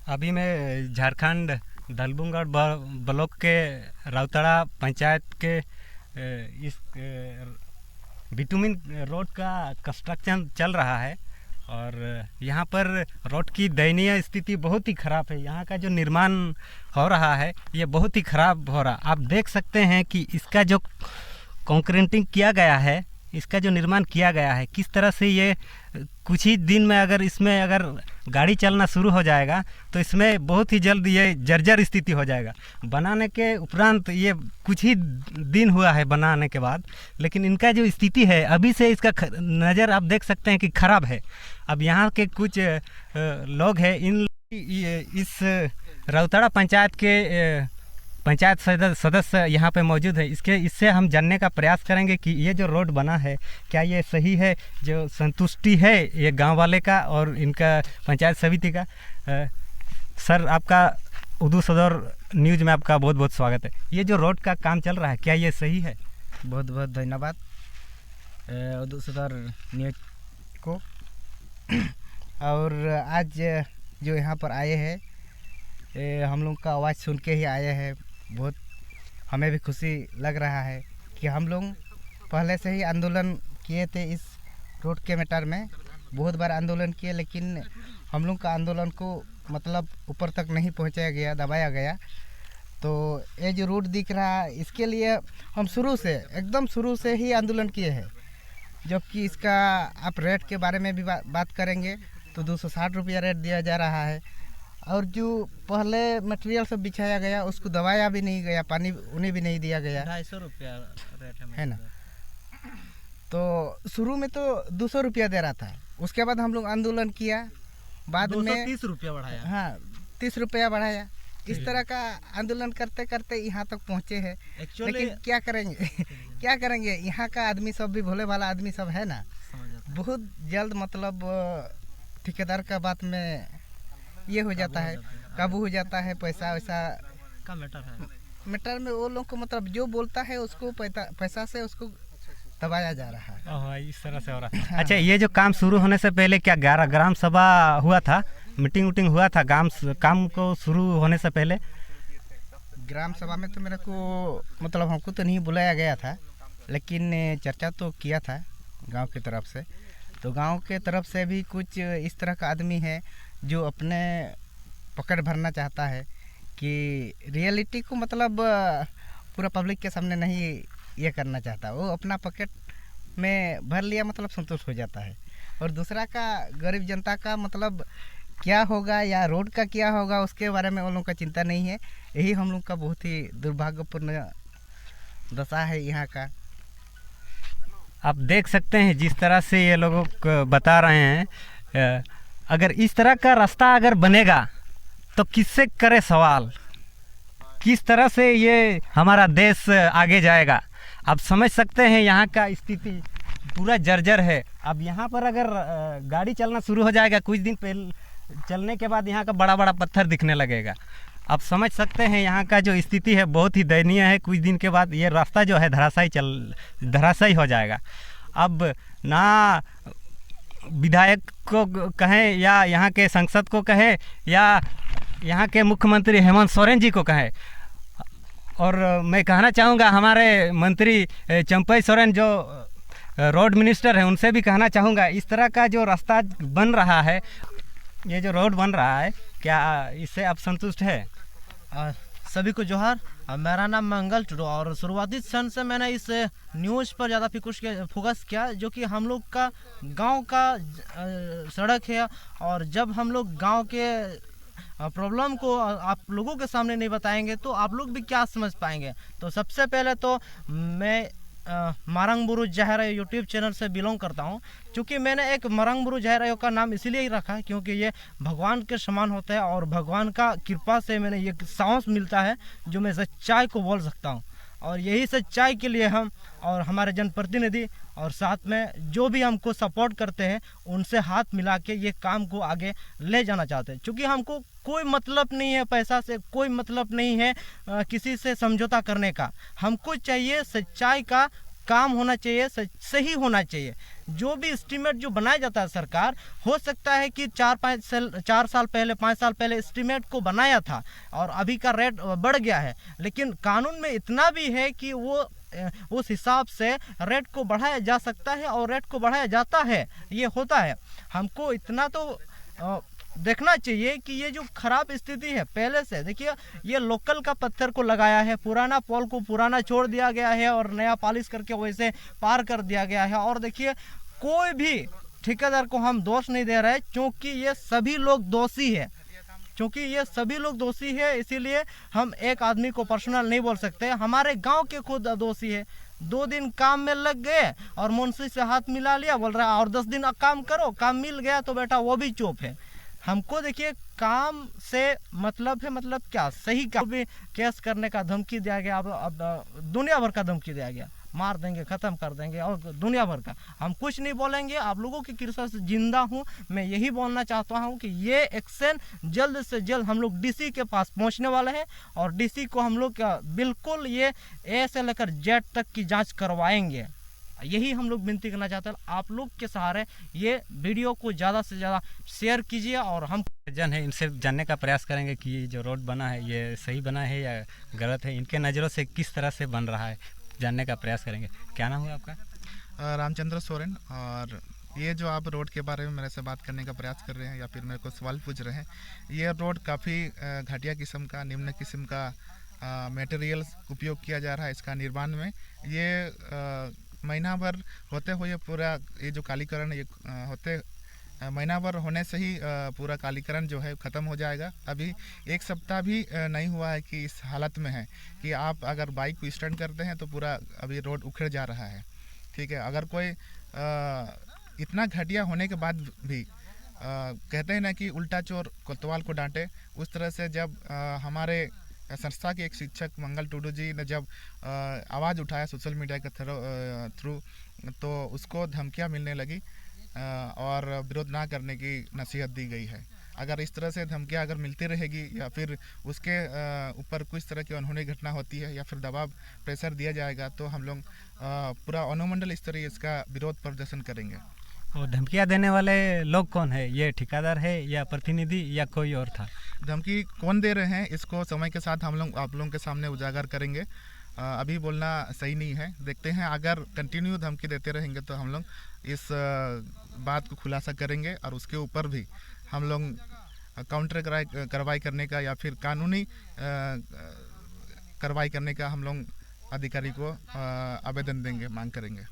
अभी मैं झारखंड दलबुंगगढ़ ब्लॉक के राउतड़ा पंचायत के इस बिटुमिन रोड का कंस्ट्रक्शन चल रहा है और यहाँ पर रोड की दयनीय स्थिति बहुत ही ख़राब है। यहाँ का जो निर्माण हो रहा है ये बहुत ही ख़राब हो रहा है। आप देख सकते हैं कि इसका जो कंक्रीटिंग किया गया है, इसका जो निर्माण किया गया है, किस तरह से ये कुछ ही दिन में अगर इसमें अगर गाड़ी चलना शुरू हो जाएगा तो इसमें बहुत ही जल्द ये जर्जर स्थिति हो जाएगा। बनाने के उपरांत ये कुछ ही दिन हुआ है बनाने के बाद, लेकिन इनका जो स्थिति है अभी से इसका नज़र आप देख सकते हैं कि ख़राब है। अब यहाँ के कुछ लोग हैं, इस राउतड़ा पंचायत के पंचायत सदस्य यहाँ पे मौजूद है। इससे हम जानने का प्रयास करेंगे कि ये जो रोड बना है क्या ये सही है, जो संतुष्टि है ये गांव वाले का और इनका पंचायत समिति का। सर, आपका उर्दू सदर न्यूज़ में आपका बहुत बहुत स्वागत है। ये जो रोड का काम चल रहा है क्या ये सही है? बहुत बहुत धन्यवाद उर्दू सदर न्यूज़ को। और आज जो यहाँ पर आए हैं, हम लोग का आवाज़ सुन के ही आए हैं। बहुत हमें भी खुशी लग रहा है कि हम लोग पहले से ही आंदोलन किए थे इस रोड के मैटर में। बहुत बार आंदोलन किए, लेकिन हम लोग का आंदोलन को मतलब ऊपर तक नहीं पहुंचाया गया, दबाया गया। तो ये जो रोड दिख रहा है इसके लिए हम एकदम शुरू से ही आंदोलन किए हैं। जबकि इसका आप रेट के बारे में भी बात करेंगे तो 260 रुपया रेट दिया जा रहा है। और जो पहले मटेरियल सब बिछाया गया उसको दबाया भी नहीं गया, पानी उन्हें भी नहीं दिया गया। 250 रुपया रेट है ना। तो शुरू में तो 200 रुपया दे रहा था, उसके बाद हम लोग आंदोलन किया, बाद में 230 रुपया बढ़ाया। हाँ, 30 रुपया बढ़ाया। इस तरह का आंदोलन करते करते यहाँ तक पहुँचे हैं। लेकिन क्या करेंगे क्या करेंगे, यहाँ का आदमी सब भी भोले भाला आदमी सब है ना। बहुत जल्द मतलब ठेकेदार का बात में ये हो जाता है, काबू हो जाता है। पैसा वैसा का मैटर में वो लोग को मतलब जो बोलता है उसको पैसा से उसको दबाया जा रहा है। इस तरह से हो रहा है। हाँ। अच्छा, ये जो काम शुरू होने से पहले क्या ग्राम सभा हुआ था, मीटिंग हुआ था काम को शुरू होने से पहले? ग्राम सभा में तो मेरे को मतलब हमको तो नहीं बुलाया गया था, लेकिन चर्चा तो किया था गांव की तरफ से। तो गांव के तरफ से भी कुछ इस तरह का आदमी है जो अपने पकड़ भरना चाहता है कि रियलिटी को मतलब पूरा पब्लिक के सामने नहीं ये करना चाहता। वो अपना पॉकेट में भर लिया मतलब संतुष्ट हो जाता है। और दूसरा का गरीब जनता का मतलब क्या होगा या रोड का क्या होगा उसके बारे में उन लोगों का चिंता नहीं है। यही हम लोग का बहुत ही दुर्भाग्यपूर्ण दशा है यहाँ का। आप देख सकते हैं जिस तरह से ये लोगों को बता रहे हैं, अगर इस तरह का रास्ता अगर बनेगा तो किससे करे सवाल, किस तरह से ये हमारा देश आगे जाएगा। आप समझ सकते हैं यहाँ का स्थिति पूरा जर्जर है। अब यहाँ पर अगर गाड़ी चलना शुरू हो जाएगा, कुछ दिन पहले चलने के बाद यहाँ का बड़ा बड़ा पत्थर दिखने लगेगा। आप समझ सकते हैं यहाँ का जो स्थिति है बहुत ही दयनीय है। कुछ दिन के बाद ये रास्ता जो है धराशायी हो जाएगा। अब ना विधायक को कहें या यहाँ के सांसद को कहें या यहाँ के मुख्यमंत्री हेमंत सोरेन जी को कहें, और मैं कहना चाहूँगा हमारे मंत्री चंपई सोरेन जो रोड मिनिस्टर हैं उनसे भी कहना चाहूँगा, इस तरह का जो रास्ता बन रहा है, ये जो रोड बन रहा है, क्या इससे आप संतुष्ट है? सभी को जोहार। मेरा नाम मंगल टुडू और शुरुआती क्षण से मैंने इस न्यूज़ पर ज़्यादा फोकस किया जो कि हम लोग का गांव का सड़क है। और जब हम लोग गांव के प्रॉब्लम को आप लोगों के सामने नहीं बताएंगे तो आप लोग भी क्या समझ पाएंगे। तो सबसे पहले तो मैं मारंगबुरु जहरायो यूट्यूब चैनल से बिलोंग करता हूं। क्योंकि मैंने एक मारंगबुरु जहरायो का नाम इसलिए ही रखा है क्योंकि ये भगवान के समान होता है और भगवान का कृपा से मैंने ये साहस मिलता है जो मैं सच्चाई को बोल सकता हूं। और यही सच्चाई के लिए हम और हमारे जनप्रतिनिधि और साथ में जो भी हमको सपोर्ट करते हैं उनसे हाथ मिला के ये काम को आगे ले जाना चाहते हैं। क्योंकि हमको कोई मतलब नहीं है पैसा से, कोई मतलब नहीं है किसी से समझौता करने का। हमको चाहिए सच्चाई का काम होना चाहिए, सही होना चाहिए। जो भी एस्टीमेट जो बनाया जाता है सरकार, हो सकता है कि 4 साल पहले 5 साल पहले एस्टीमेट को बनाया था और अभी का रेट बढ़ गया है, लेकिन कानून में इतना भी है कि वो उस हिसाब से रेट को बढ़ाया जा सकता है और रेट को बढ़ाया जाता है, ये होता है। हमको इतना तो देखना चाहिए कि ये जो खराब स्थिति है पहले से, देखिए ये लोकल का पत्थर को लगाया है, पुराना पोल को पुराना छोड़ दिया गया है और नया पॉलिश करके वैसे पार कर दिया गया है। और देखिए कोई भी ठेकेदार को हम दोष नहीं दे रहे, क्योंकि ये सभी लोग दोषी है, इसीलिए हम एक आदमी को पर्सनल नहीं बोल सकते। हमारे गांव के खुद दोषी है, 2 दिन काम में लग गए और मुंशी से हाथ मिला लिया, बोल रहा है और 10 दिन काम करो, काम मिल गया तो बेटा वो भी चुप है। हमको देखिए काम से मतलब है, मतलब क्या सही काम भी केस करने का धमकी दिया गया, अब दुनिया भर का धमकी दिया गया, मार देंगे, ख़त्म कर देंगे और दुनिया भर का। हम कुछ नहीं बोलेंगे, आप लोगों की कृपा से जिंदा हूँ। मैं यही बोलना चाहता हूँ कि ये एक्शन जल्द से जल्द हम लोग डीसी के पास पहुँचने वाले हैं और डीसी को हम लोग बिल्कुल ये ए से लेकर जेड तक की जांच करवाएंगे। यही हम लोग विनती करना चाहते हैं। आप लोग के सहारे ये वीडियो को ज़्यादा से ज़्यादा शेयर कीजिए और हम जन है इनसे जानने का प्रयास करेंगे कि ये जो रोड बना है ये सही बना है या गलत है, इनके नज़रों से किस तरह से बन रहा है जानने का प्रयास करेंगे। क्या नाम है आपका? रामचंद्र सोरेन। और ये जो आप रोड के बारे में मेरे से बात करने का प्रयास कर रहे हैं या फिर मेरे को सवाल पूछ रहे हैं, ये रोड काफ़ी घटिया किस्म का, निम्न किस्म का मटेरियल उपयोग किया जा रहा है इसका निर्माण में। ये महीना भर होते हुए पूरा ये जो कालीकरण ये होते महीना भर होने से ही पूरा कालीकरण जो है ख़त्म हो जाएगा। अभी 1 सप्ताह भी नहीं हुआ है कि इस हालत में है कि आप अगर बाइक को स्टैंड करते हैं तो पूरा अभी रोड उखड़ जा रहा है। ठीक है, अगर कोई इतना घटिया होने के बाद भी कहते हैं ना कि उल्टा चोर कोतवाल को डांटे, उस तरह से जब हमारे संस्था के एक शिक्षक मंगल टुडू जी ने जब आवाज़ उठाया सोशल मीडिया के थ्रू, तो उसको धमकियां मिलने लगी और विरोध ना करने की नसीहत दी गई है। अगर इस तरह से धमकियां अगर मिलती रहेगी या फिर उसके ऊपर कुछ तरह की अनहोनी घटना होती है या फिर दबाव प्रेशर दिया जाएगा तो हम लोग पूरा अनुमंडल स्तरीय इसका विरोध प्रदर्शन करेंगे। और धमकियाँ देने वाले लोग कौन है? ये ठेकेदार है या प्रतिनिधि या कोई और था? धमकी कौन दे रहे हैं इसको समय के साथ हम लोग आप लोगों के सामने उजागर करेंगे। अभी बोलना सही नहीं है। देखते हैं, अगर कंटिन्यू धमकी देते रहेंगे तो हम लोग इस बात को खुलासा करेंगे और उसके ऊपर भी हम लोग काउंटर कार्रवाई करने का या फिर कानूनी कार्रवाई करने का हम लोग अधिकारी को आवेदन देंगे, मांग करेंगे।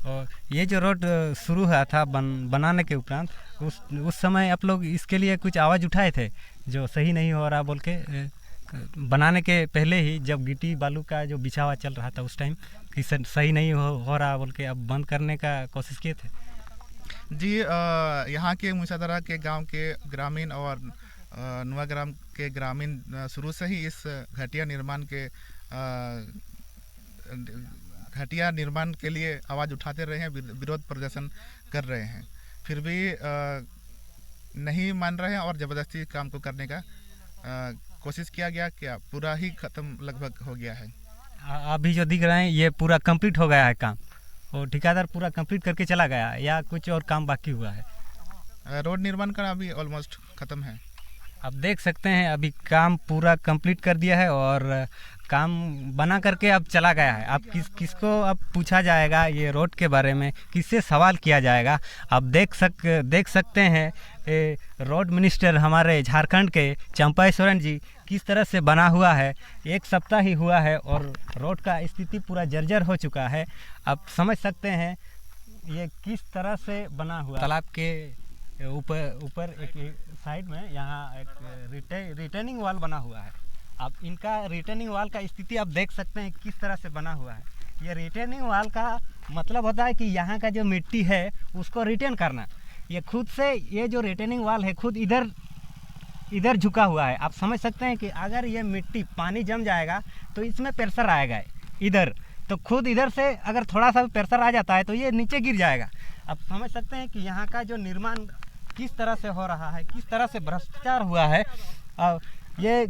और ये जो रोड शुरू हुआ था बनाने के उपरांत उस समय आप लोग इसके लिए कुछ आवाज़ उठाए थे जो सही नहीं हो रहा बोल के? बनाने के पहले ही जब गिट्टी बालू का जो बिछावा चल रहा था उस टाइम कि सही नहीं हो रहा बोल के अब बंद करने का कोशिश किए थे? जी, यहाँ के मूसादरा के गांव के ग्रामीण और नुआग्राम के ग्रामीण शुरू से ही इस घटिया निर्माण के लिए आवाज़ उठाते रहे हैं, विरोध प्रदर्शन कर रहे हैं, फिर भी नहीं मान रहे हैं और ज़बरदस्ती काम को करने का कोशिश किया गया। क्या पूरा ही ख़त्म लगभग हो गया है। अभी जो दिख रहे हैं ये पूरा कंप्लीट हो गया है काम और ठेकेदार पूरा कंप्लीट करके चला गया या कुछ और काम बाकी हुआ है? रोड निर्माण का अभी ऑलमोस्ट ख़त्म है। आप देख सकते हैं अभी काम पूरा कंप्लीट कर दिया है और काम बना करके अब चला गया है। अब किसको अब पूछा जाएगा ये रोड के बारे में, किससे सवाल किया जाएगा? आप देख सकते हैं रोड मिनिस्टर हमारे झारखंड के चंपाई सोरेन जी किस तरह से बना हुआ है। 1 सप्ताह ही हुआ है और रोड का स्थिति पूरा जर्जर हो चुका है। आप समझ सकते हैं ये किस तरह से बना हुआ। तालाब के ऊपर एक साइड में यहाँ एक रिटर्निंग वॉल बना हुआ है। अब इनका रिटर्निंग वॉल का स्थिति आप देख सकते हैं किस तरह से बना हुआ है। ये रिटर्निंग वॉल का मतलब होता है कि यहाँ का जो मिट्टी है उसको रिटर्न करना। ये खुद से ये जो रिटर्निंग वॉल है खुद इधर झुका हुआ है। आप समझ सकते हैं कि अगर ये मिट्टी पानी जम जाएगा तो इसमें प्रेशर आएगा इधर, तो खुद इधर से अगर थोड़ा सा भी प्रेशर आ जाता है तो ये नीचे गिर जाएगा। आप समझ सकते हैं कि यहाँ का जो निर्माण किस तरह से हो रहा है, किस तरह से भ्रष्टाचार हुआ है। ये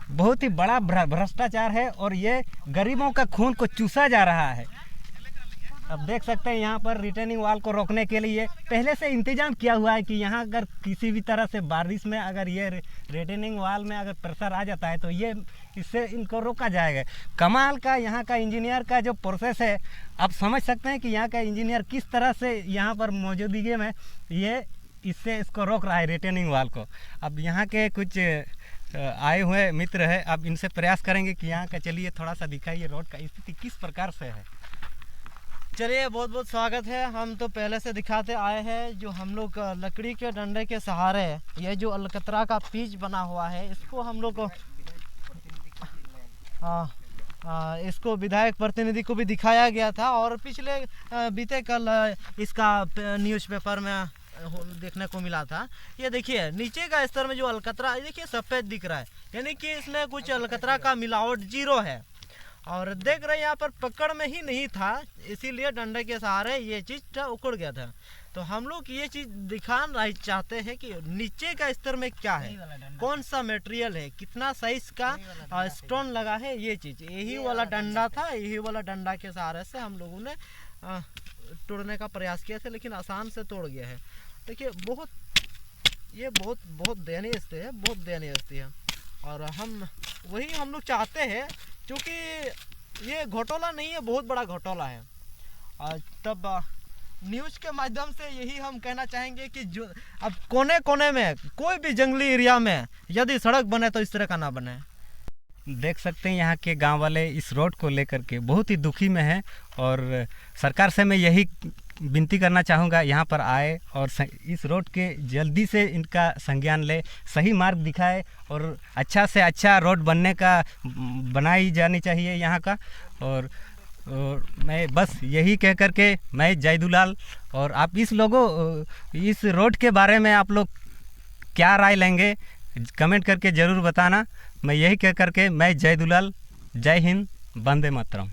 बहुत ही बड़ा भ्रष्टाचार है और ये गरीबों का खून को चूसा जा रहा है। अब देख सकते हैं यहाँ पर रिटर्निंग वॉल को रोकने के लिए पहले से इंतजाम किया हुआ है कि यहाँ अगर किसी भी तरह से बारिश में अगर ये रिटर्निंग वॉल में अगर प्रेशर आ जाता है तो ये इससे इनको रोका जाएगा। कमाल का यहाँ का इंजीनियर का जो प्रोसेस है, आप समझ सकते हैं कि यहाँ का इंजीनियर किस तरह से यहाँ पर मौजूदगी में ये इससे इसको रोक रहा है रिटर्निंग वॉल को। अब यहाँ के कुछ आए हुए मित्र है, अब इनसे प्रयास करेंगे कि यहाँ का चलिए थोड़ा सा दिखाइए रोड का स्थिति किस प्रकार से है। चलिए, बहुत बहुत स्वागत है। हम तो पहले से दिखाते आए हैं जो हम लोग लकड़ी के डंडे के सहारे ये जो अलकतरा का पिच बना हुआ है इसको हम लोग इसको विधायक प्रतिनिधि को भी दिखाया गया था और पिछले बीते कल इसका न्यूज़पेपर में देखने को मिला था। ये देखिए नीचे का स्तर में जो अलकतरा देखिए सफ़ेद दिख रहा है, यानी कि इसमें कुछ अलकतरा का मिलावट जीरो है। और देख रहे हैं यहाँ पर पकड़ में ही नहीं था, इसीलिए डंडे के सहारे ये चीज़ उखड़ गया था। तो हम लोग ये चीज़ दिखाना चाहते हैं कि नीचे का स्तर में क्या है, कौन सा मटेरियल है, कितना साइज का स्टोन लगा है, ये चीज़ यही वाला डंडा था। यही वाला डंडा के सहारे से हम लोगों ने तोड़ने का प्रयास किया था, लेकिन आसान से तोड़ गया है। देखिए बहुत दयनीय स्थिति है, बहुत दयनीय स्थिति है। और हम लोग चाहते हैं, क्योंकि ये घोटाला नहीं है, बहुत बड़ा घोटाला है। और तब न्यूज़ के माध्यम से यही हम कहना चाहेंगे कि जो अब कोने कोने में कोई भी जंगली एरिया में यदि सड़क बने तो इस तरह का ना बने। देख सकते हैं यहाँ के गांव वाले इस रोड को लेकर के बहुत ही दुखी में हैं और सरकार से मैं यही विनती करना चाहूँगा यहाँ पर आए और इस रोड के जल्दी से इनका संज्ञान ले, सही मार्ग दिखाए और अच्छा से अच्छा रोड बनाई जानी चाहिए यहाँ का। और मैं बस यही कह कर के मैं जय दुलाल, और आप इस रोड के बारे में आप लोग क्या राय लेंगे कमेंट करके ज़रूर बताना। मैं यही कह कर के मैं जय दुलाल, जय हिंद, वंदे मातरम।